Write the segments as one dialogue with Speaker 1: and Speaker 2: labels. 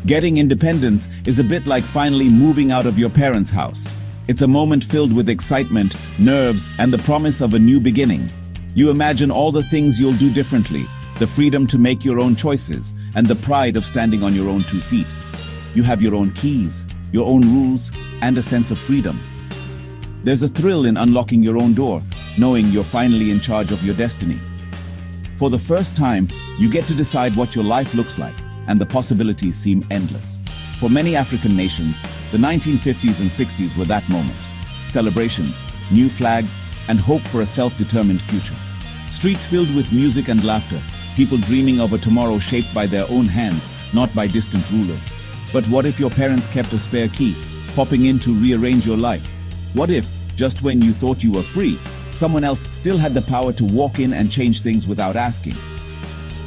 Speaker 1: Getting independence is a bit like finally moving out of your parents' house. It's a moment filled with excitement, nerves, and the promise of a new beginning. You imagine all the things you'll do differently, the freedom to make your own choices, and the pride of standing on your own 2 feet. You have your own keys, your own rules, and a sense of freedom. There's a thrill in unlocking your own door, knowing you're finally in charge of your destiny. For the first time, you get to decide what your life looks like, and the possibilities seem endless. For many African nations, the 1950s and 60s were that moment. Celebrations, new flags, and hope for a self-determined future. Streets filled with music and laughter, people dreaming of a tomorrow shaped by their own hands, not by distant rulers. But what if your parents kept a spare key, popping in to rearrange your life? What if, just when you thought you were free, someone else still had the power to walk in and change things without asking?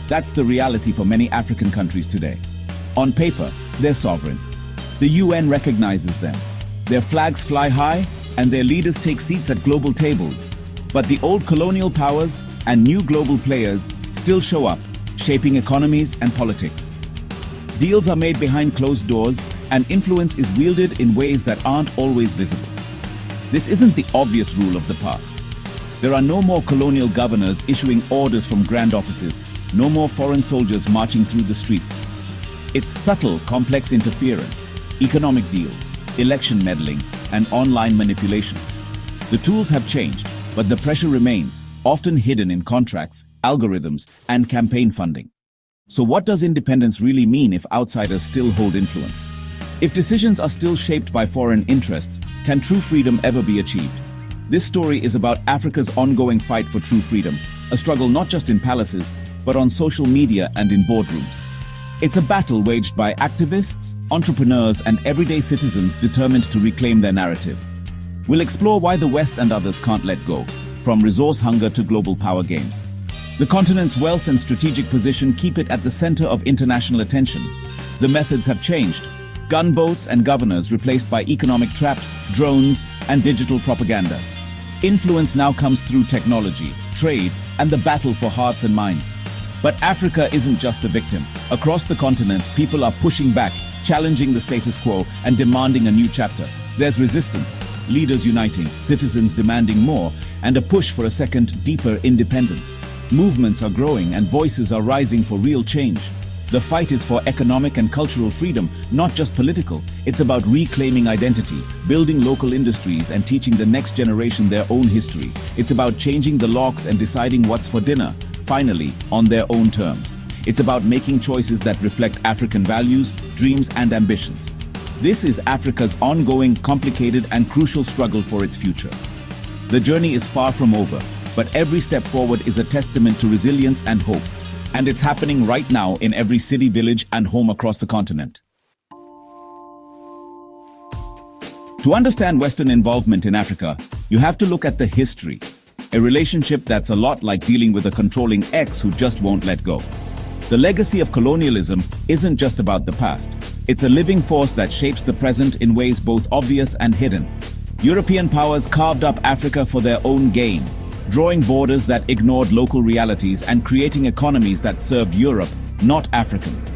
Speaker 1: That's the reality for many African countries today. On paper, they're sovereign. The UN recognizes them. Their flags fly high, and their leaders take seats at global tables. But the old colonial powers and new global players still show up, shaping economies and politics. Deals are made behind closed doors, and influence is wielded in ways that aren't always visible. This isn't the obvious rule of the past. There are no more colonial governors issuing orders from grand offices, no more foreign soldiers marching through the streets. It's subtle, complex interference, economic deals, election meddling, and online manipulation. The tools have changed, but the pressure remains, often hidden in contracts, algorithms, and campaign funding. So what does independence really mean if outsiders still hold influence? If decisions are still shaped by foreign interests, can true freedom ever be achieved? This story is about Africa's ongoing fight for true freedom, a struggle not just in palaces, but on social media and in boardrooms. It's a battle waged by activists, entrepreneurs, and everyday citizens determined to reclaim their narrative. We'll explore why the West and others can't let go, from resource hunger to global power games. The continent's wealth and strategic position keep it at the center of international attention. The methods have changed. Gunboats and governors replaced by economic traps, drones, and digital propaganda. Influence now comes through technology, trade, and the battle for hearts and minds. But Africa isn't just a victim. Across the continent, people are pushing back, challenging the status quo, and demanding a new chapter. There's resistance, leaders uniting, citizens demanding more, and a push for a second, deeper independence. Movements are growing and voices are rising for real change. The fight is for economic and cultural freedom, not just political. It's about reclaiming identity, building local industries, and teaching the next generation their own history. It's about changing the locks and deciding what's for dinner, finally, on their own terms. It's about making choices that reflect African values, dreams, and ambitions. This is Africa's ongoing, complicated, and crucial struggle for its future. The journey is far from over, but every step forward is a testament to resilience and hope. And it's happening right now in every city, village, and home across the continent. To understand Western involvement in Africa, you have to look at the history. A relationship that's a lot like dealing with a controlling ex who just won't let go. The legacy of colonialism isn't just about the past. It's a living force that shapes the present in ways both obvious and hidden. European powers carved up Africa for their own gain, drawing borders that ignored local realities and creating economies that served Europe, not Africans.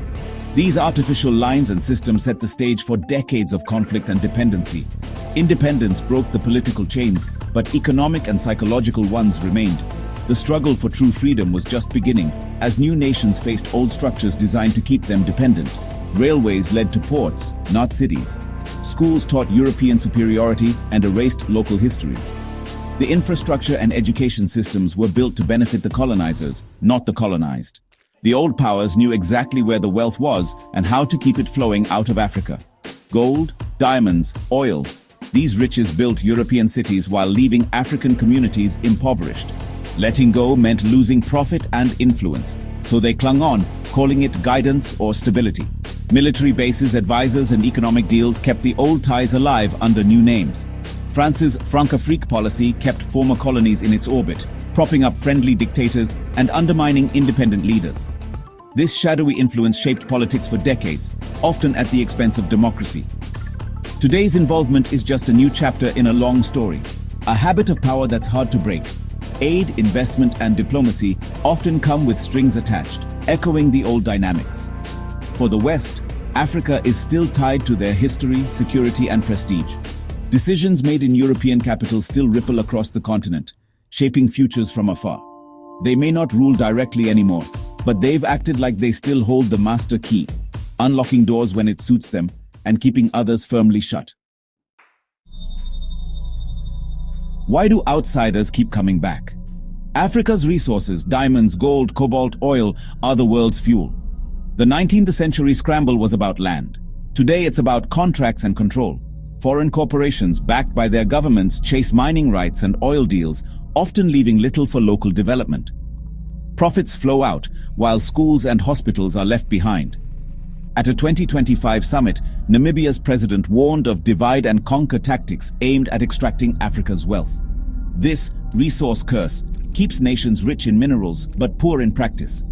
Speaker 1: These artificial lines and systems set the stage for decades of conflict and dependency. Independence broke the political chains, but economic and psychological ones remained. The struggle for true freedom was just beginning, as new nations faced old structures designed to keep them dependent. Railways led to ports, not cities. Schools taught European superiority and erased local histories. The infrastructure and education systems were built to benefit the colonizers, not the colonized. The old powers knew exactly where the wealth was and how to keep it flowing out of Africa. Gold, diamonds, oil. These riches built European cities while leaving African communities impoverished. Letting go meant losing profit and influence, so they clung on, calling it guidance or stability. Military bases, advisors, and economic deals kept the old ties alive under new names. France's Francophrique policy kept former colonies in its orbit, propping up friendly dictators and undermining independent leaders. This shadowy influence shaped politics for decades, often at the expense of democracy. Today's involvement is just a new chapter in a long story, a habit of power that's hard to break. Aid, investment, and diplomacy often come with strings attached, echoing the old dynamics. For the West, Africa is still tied to their history, security, and prestige. Decisions made in European capitals still ripple across the continent, shaping futures from afar. They may not rule directly anymore, but they've acted like they still hold the master key, unlocking doors when it suits them and keeping others firmly shut. Why do outsiders keep coming back? Africa's resources, diamonds, gold, cobalt, oil, are the world's fuel. The 19th century scramble was about land. Today it's about contracts and control. Foreign corporations, backed by their governments, chase mining rights and oil deals, often leaving little for local development. Profits flow out, while schools and hospitals are left behind. At a 2025 summit, Namibia's president warned of divide-and-conquer tactics aimed at extracting Africa's wealth. This resource curse keeps nations rich in minerals but poor in practice.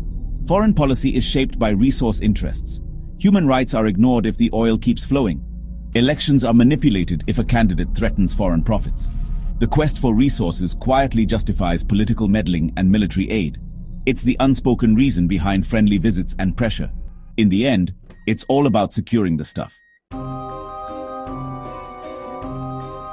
Speaker 1: Foreign policy is shaped by resource interests. Human rights are ignored if the oil keeps flowing. Elections are manipulated if a candidate threatens foreign profits. The quest for resources quietly justifies political meddling and military aid. It's the unspoken reason behind friendly visits and pressure. In the end, it's all about securing the stuff.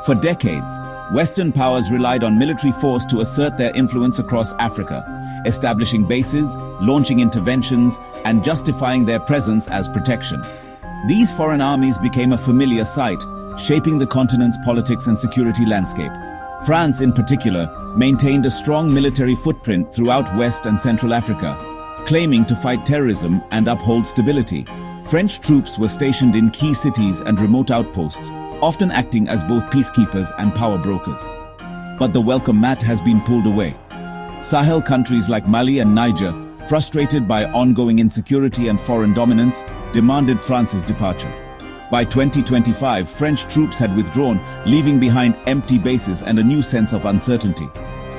Speaker 1: For decades, Western powers relied on military force to assert their influence across Africa, establishing bases, launching interventions, and justifying their presence as protection. These foreign armies became a familiar sight, shaping the continent's politics and security landscape. France, in particular, maintained a strong military footprint throughout West and Central Africa, claiming to fight terrorism and uphold stability. French troops were stationed in key cities and remote outposts, often acting as both peacekeepers and power brokers. But the welcome mat has been pulled away. Sahel countries like Mali and Niger, frustrated by ongoing insecurity and foreign dominance, demanded France's departure. By 2025, French troops had withdrawn, leaving behind empty bases and a new sense of uncertainty.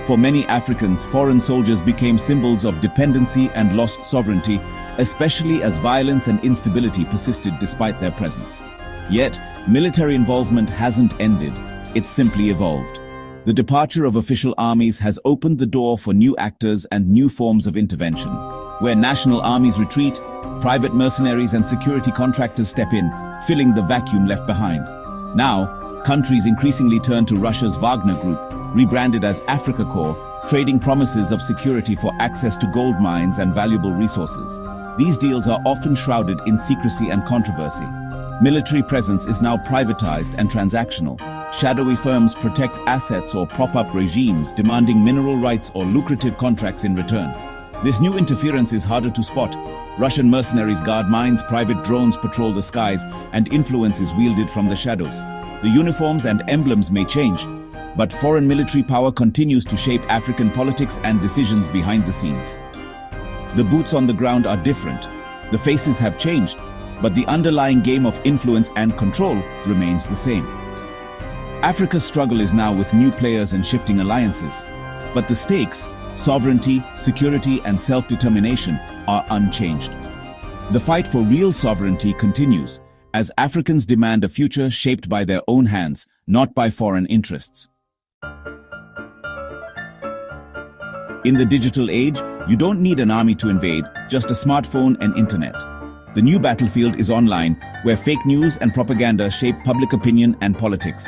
Speaker 1: For many Africans, foreign soldiers became symbols of dependency and lost sovereignty, especially as violence and instability persisted despite their presence. Yet, military involvement hasn't ended, it's simply evolved. The departure of official armies has opened the door for new actors and new forms of intervention. Where national armies retreat, private mercenaries and security contractors step in, filling the vacuum left behind. Now, countries increasingly turn to Russia's Wagner Group, rebranded as Africa Corps, trading promises of security for access to gold mines and valuable resources. These deals are often shrouded in secrecy and controversy. Military presence is now privatized and transactional. Shadowy firms protect assets or prop up regimes, demanding mineral rights or lucrative contracts in return. This new interference is harder to spot. Russian mercenaries guard mines, private drones patrol the skies, and influence is wielded from the shadows. The uniforms and emblems may change, but foreign military power continues to shape African politics and decisions behind the scenes. The boots on the ground are different. The faces have changed, but the underlying game of influence and control remains the same. Africa's struggle is now with new players and shifting alliances, but the stakes, sovereignty, security, and self-determination, are unchanged. The fight for real sovereignty continues, as Africans demand a future shaped by their own hands, not by foreign interests. In the digital age, you don't need an army to invade, just a smartphone and internet. The new battlefield is online, where fake news and propaganda shape public opinion and politics.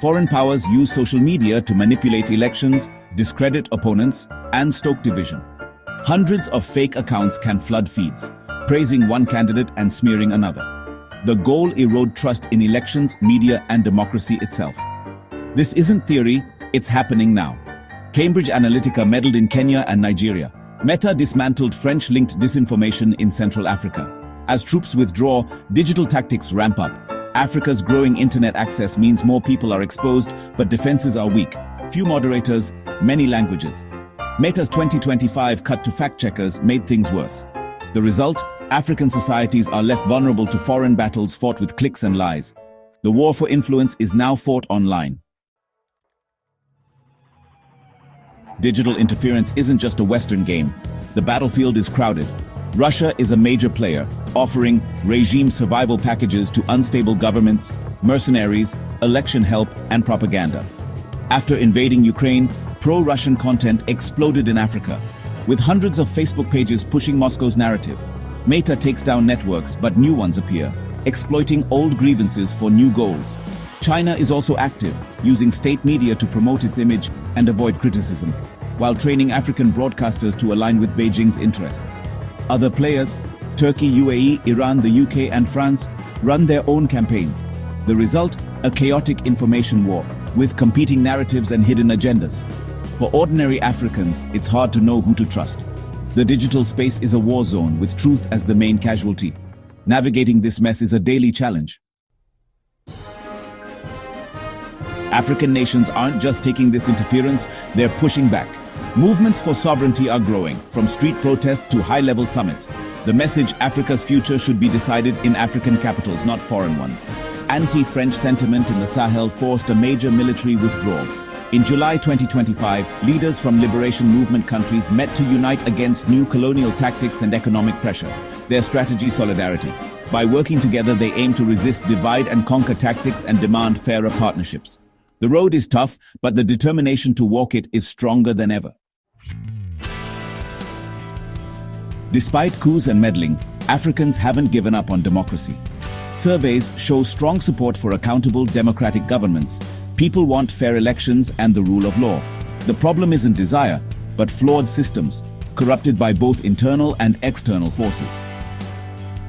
Speaker 1: Foreign powers use social media to manipulate elections, discredit opponents, and stoke division. Hundreds of fake accounts can flood feeds, praising one candidate and smearing another. The goal: erode trust in elections, media, and democracy itself. This isn't theory, it's happening now. Cambridge Analytica meddled in Kenya and Nigeria. Meta dismantled French-linked disinformation in Central Africa. As troops withdraw, digital tactics ramp up. Africa's growing internet access means more people are exposed, but defenses are weak. Few moderators, many languages. Meta's 2025 cut to fact-checkers made things worse. The result? African societies are left vulnerable to foreign battles fought with clicks and lies. The war for influence is now fought online. Digital interference isn't just a Western game. The battlefield is crowded. Russia is a major player, offering regime survival packages to unstable governments, mercenaries, election help, and propaganda. After invading Ukraine, pro-Russian content exploded in Africa, with hundreds of Facebook pages pushing Moscow's narrative. Meta takes down networks, but new ones appear, exploiting old grievances for new goals. China is also active, using state media to promote its image and avoid criticism, while training African broadcasters to align with Beijing's interests. Other players, Turkey, UAE, Iran, the UK, and France, run their own campaigns. The result, a chaotic information war, with competing narratives and hidden agendas. For ordinary Africans, it's hard to know who to trust. The digital space is a war zone with truth as the main casualty. Navigating this mess is a daily challenge. African nations aren't just taking this interference, they're pushing back. Movements for sovereignty are growing, from street protests to high-level summits. The message, Africa's future should be decided in African capitals, not foreign ones. Anti-French sentiment in the Sahel forced a major military withdrawal. In July 2025, leaders from liberation movement countries met to unite against new colonial tactics and economic pressure. Their strategy, solidarity. By working together, they aim to resist divide and conquer tactics and demand fairer partnerships. The road is tough, but the determination to walk it is stronger than ever. Despite coups and meddling, Africans haven't given up on democracy. Surveys show strong support for accountable democratic governments. People want fair elections and the rule of law. The problem isn't desire, but flawed systems, corrupted by both internal and external forces.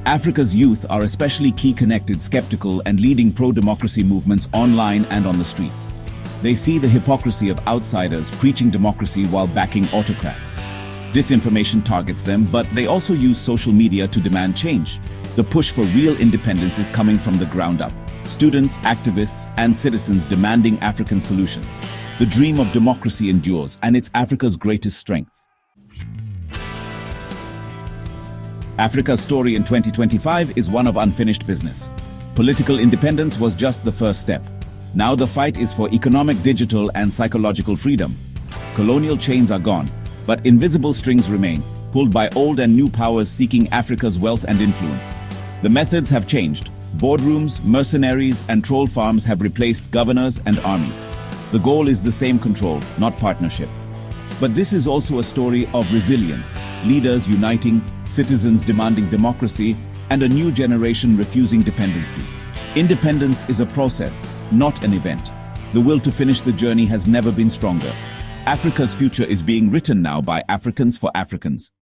Speaker 1: Africa's youth are especially connected, skeptical, and leading pro-democracy movements online and on the streets. They see the hypocrisy of outsiders preaching democracy while backing autocrats. Disinformation targets them, but they also use social media to demand change. The push for real independence is coming from the ground up. Students, activists, and citizens demanding African solutions. The dream of democracy endures, and it's Africa's greatest strength. Africa's story in 2025 is one of unfinished business. Political independence was just the first step. Now the fight is for economic, digital, and psychological freedom. Colonial chains are gone, but invisible strings remain, pulled by old and new powers seeking Africa's wealth and influence. The methods have changed. Boardrooms, mercenaries, and troll farms have replaced governors and armies. The goal is the same: control, not partnership. But this is also a story of resilience, leaders uniting, citizens demanding democracy, and a new generation refusing dependency. Independence is a process, not an event. The will to finish the journey has never been stronger. Africa's future is being written now by Africans for Africans.